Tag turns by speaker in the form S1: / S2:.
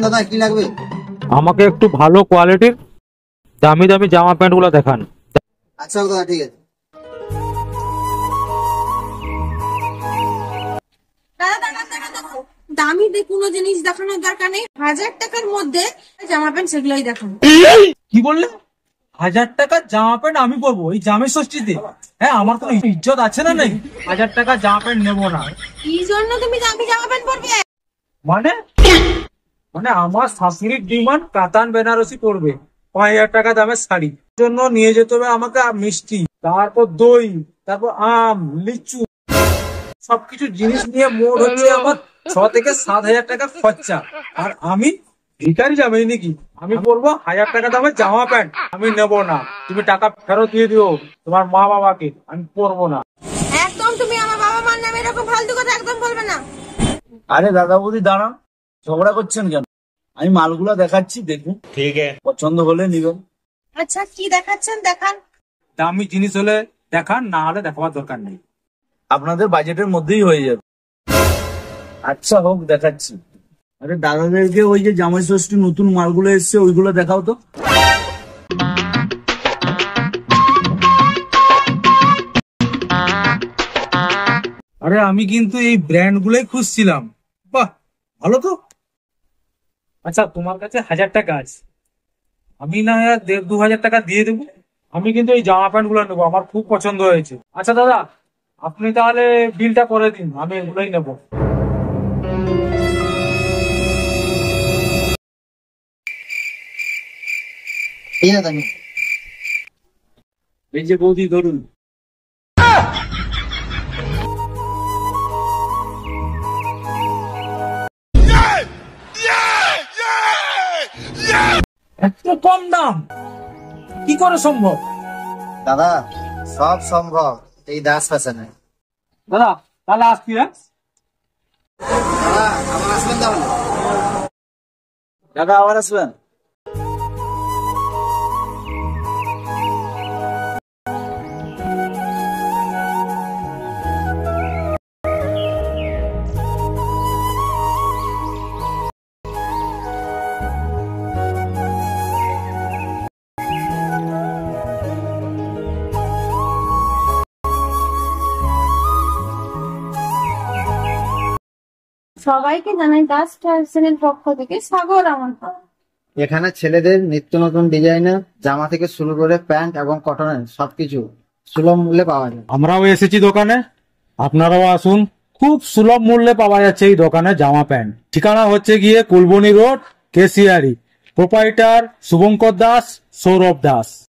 S1: দাদা, কি লাগবে?
S2: আমাকে একটু ভালো কোয়ালিটির দামি দামি জামা প্যান্ট গুলো দেখান।
S1: আচ্ছা দাদা, ঠিক আছে।
S3: দামি কোনো জিনিস দেখানোর দরকার নেই, 1000 টাকার মধ্যে জামা প্যান্ট সেগুলোই দেখান।
S2: কি বললে? 1000 টাকার জামা প্যান্ট আমি পরবো এই জামের ষষ্ঠীতে? হ্যাঁ, আমার কোনো ইজ্জত আছে না নেই? 1000 টাকার জামা প্যান্ট নেবো না।
S3: কি জন্য তুমি দামি জামা প্যান্ট পরবে?
S2: মানে মানে আমার শাশুড়ির ডিমান্ড কাতান বেনারসি পরবে, 5000 টাকা দামের শাড়ি জন্য নিয়ে যেতে হবে আমাকে মিষ্টি, তারপর দই, তারপর আম, লিচু, সবকিছু জিনিস নিয়ে মোট হচ্ছে আমার 6 থেকে 7,000 টাকা খরচা। আর আমি ভিখারি যাবে নাকি? আমি পরবো 1000 টাকা দামের জামা প্যান্ট? আমি নেবো না। তুমি টাকা ফেরত দিয়ে দিও তোমার মা বাবাকে, আমি পরবো না।
S3: একদম তুমি আমার বাবা মার নামে এরকম ফালতু কথা একদম বলবে না।
S1: আরে দাদা বৌদি দাঁড়ান, ঝগড়া করছেন কেন? আমি মালগুলো দেখাচ্ছি, দেখুন, ঠিক আছে, পছন্দ হলে নিবেন।
S3: আচ্ছা, কি দেখাচ্ছেন দেখান।
S2: দামি জিনিস হলে দেখান, না হলে দেখাবার দরকার নেই।
S1: আপনাদের বাজেটের মধ্যেই হয়ে যাবে। আচ্ছা হোক, দেখাচ্ছি। আরে দাদাদেরকে ওই যে জামাই ষষ্ঠী নতুন মালগুলো এসছে ওইগুলো দেখাও তো।
S2: আরে আমি কিন্তু এই ব্র্যান্ড গুলোই খুঁজছিলাম। বাহ, ভালো তো। আচ্ছা, তোমার কাছে 1000 টাকা আছে, আমি না 1,500-2,000 টাকা দিয়ে দেবো। আমি কিন্তু এই জামা প্যান্ট গুলো নেবো, আমার খুব পছন্দ হয়েছে। আচ্ছা দাদা, আপনি তাহলে বিলটা করে দিন, আমি এগুলোই নেবো। এই যে বৌদি, ধরুন। এত কম দাম কি করে সম্ভব?
S1: দাদা সব সম্ভব এই দাস ফ্যাশনে।
S2: দাদা তাহলে আসছি। হ্যাঁ
S1: দাদা আবার আসবেন তাহলে। দাদা আবার আসবেন।
S3: সবাইকে জানাই দাস ফ্যাশনের পক্ষ থেকে স্বাগত আমন্ত্রণ।
S1: এখানে ছেলেদের নিত্য নতুন ডিজাইনের জামা থেকে শুরু করে প্যান্ট এবং কটনের সবকিছু সুলভ মূল্যে পাওয়া যায়।
S2: আমরাও এসেছি দোকানে, আপনারাও আসুন। খুব সুলভ মূল্যে পাওয়া যাচ্ছে এই দোকানে জামা প্যান্ট। ঠিকানা হচ্ছে গিয়ে কুলবনি রোড, কেশিয়ারি। প্রোপাইটার শুভঙ্কর দাস, সৌরভ দাস।